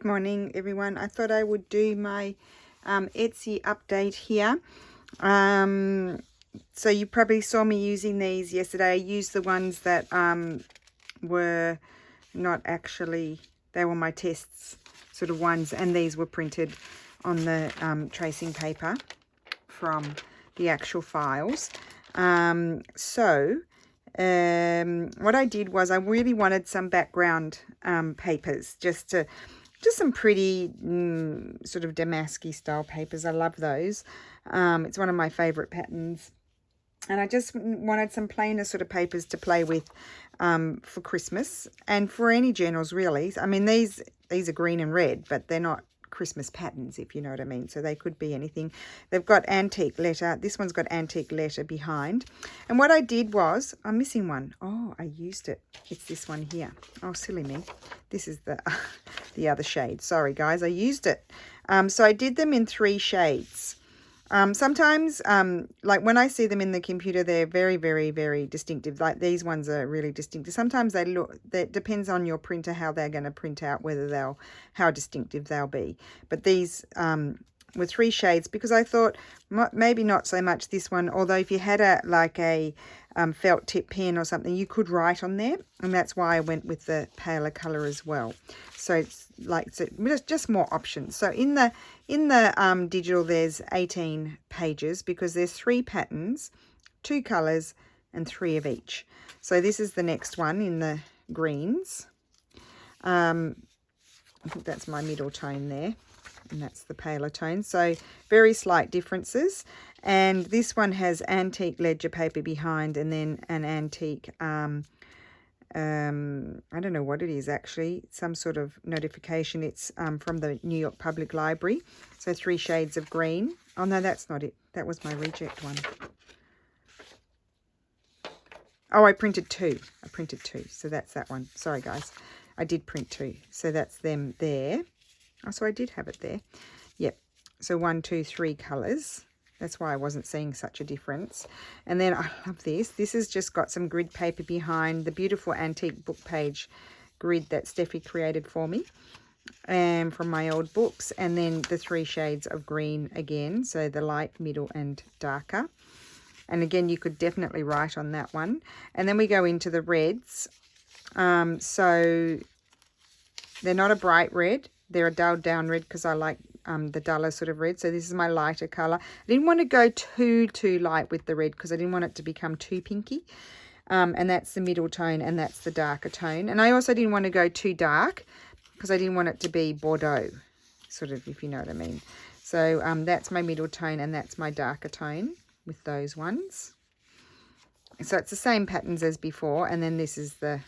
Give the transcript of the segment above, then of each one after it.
Good morning, everyone. I thought I would do my Etsy update here. So you probably saw me using these yesterday. I used the ones that were not actually, they were my tests sort of ones, and these were printed on the tracing paper from the actual files. What I did was I really wanted some background papers, just some pretty sort of damask-y style papers. I love those. It's one of my favorite patterns, and I just wanted some plainer sort of papers to play with for Christmas and for any journals really. I mean, these are green and red, but they're not Christmas patterns, if you know what I mean. So they could be anything. They've got antique letter. This one's got antique letter behind. And what I did was, I'm missing one. Oh, I used it. It's this one here. Oh, silly me. This is the the other shade. Sorry, guys, I used it. So I did them in 3 shades. Sometimes, like when I see them in the computer, they're very, very, very distinctive. Like these ones are really distinctive. Sometimes they look, that depends on your printer, how they're going to print out, how distinctive they'll be. But these were 3 shades because I thought maybe not so much this one, although if you had a felt tip pen or something, you could write on there, and that's why I went with the paler color as well. So it's like, so just more options. So in the digital, there's 18 pages because there's 3 patterns, 2 colors, and 3 of each. So this is the next one in the greens. I think that's my middle tone there, and that's the paler tone. So very slight differences. And this one has antique ledger paper behind, and then an antique I don't know what it is actually, some sort of notification. It's from the New York Public Library. So 3 shades of green. Oh no, that's not it. That was my reject one. Oh, I printed 2. So that's that one. Sorry guys, I did print 2. So that's them there. Oh, so I did have it there. Yep. So 1, 2, 3 colors. That's why I wasn't seeing such a difference. And then I love this. This has just got some grid paper behind, the beautiful antique book page grid that Steffi created for me and from my old books. And then the 3 shades of green again. So the light, middle, and darker. And again, you could definitely write on that one. And then we go into the reds. So they're not a bright red. They're a dulled down red because I like the duller sort of red. So this is my lighter color. I didn't want to go too light with the red because I didn't want it to become too pinky. And that's the middle tone, and that's the darker tone. And I also didn't want to go too dark because I didn't want it to be Bordeaux, sort of, if you know what I mean. So that's my middle tone, and that's my darker tone with those ones. So it's the same patterns as before, and then this is the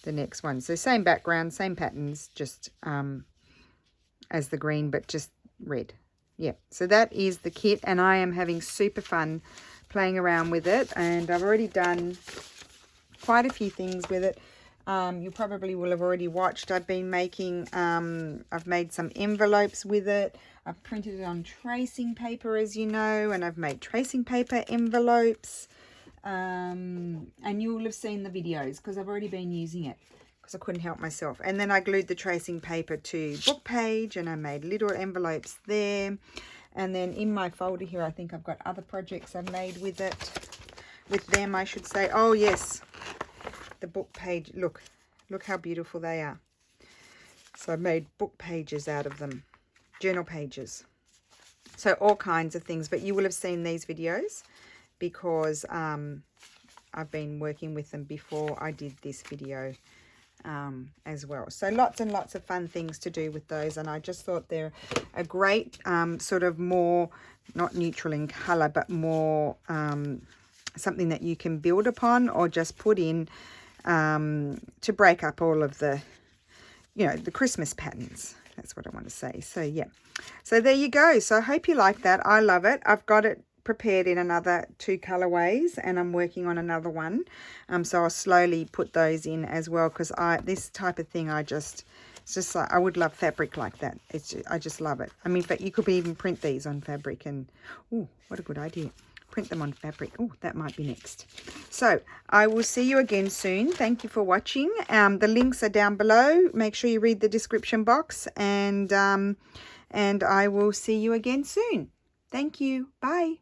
next one. So same background, same patterns, just as the green, but just red. Yeah, so that is the kit, and I am having super fun playing around with it, and I've already done quite a few things with it. You probably will have already watched. I've been making, I've made some envelopes with it. I've printed it on tracing paper, as you know, and I've made tracing paper envelopes. And you will have seen the videos because I've already been using it because I couldn't help myself. And then I glued the tracing paper to book page, and I made little envelopes there. And then in my folder here, I think I've got other projects I've made with them, I should say. Oh yes, the book page. Look how beautiful they are. So I made book pages out of them, journal pages. So all kinds of things, but you will have seen these videos because I've been working with them before I did this video as well. So lots and lots of fun things to do with those, and I just thought they're a great sort of more, not neutral in color, but more something that you can build upon or just put in to break up all of the, you know, the Christmas patterns. That's what I want to say. So yeah, so there you go. So I hope you like that. I love it. I've got it prepared in another 2 colorways, and I'm working on another one. So I'll slowly put those in as well, because this type of thing, it's just like, I would love fabric like that. I just love it. I mean, in fact, you could even print these on fabric, and oh, what a good idea. print them on fabric. Oh, that might be next. So I will see you again soon. Thank you for watching. The links are down below. Make sure you read the description box, and I will see you again soon. Thank you. Bye.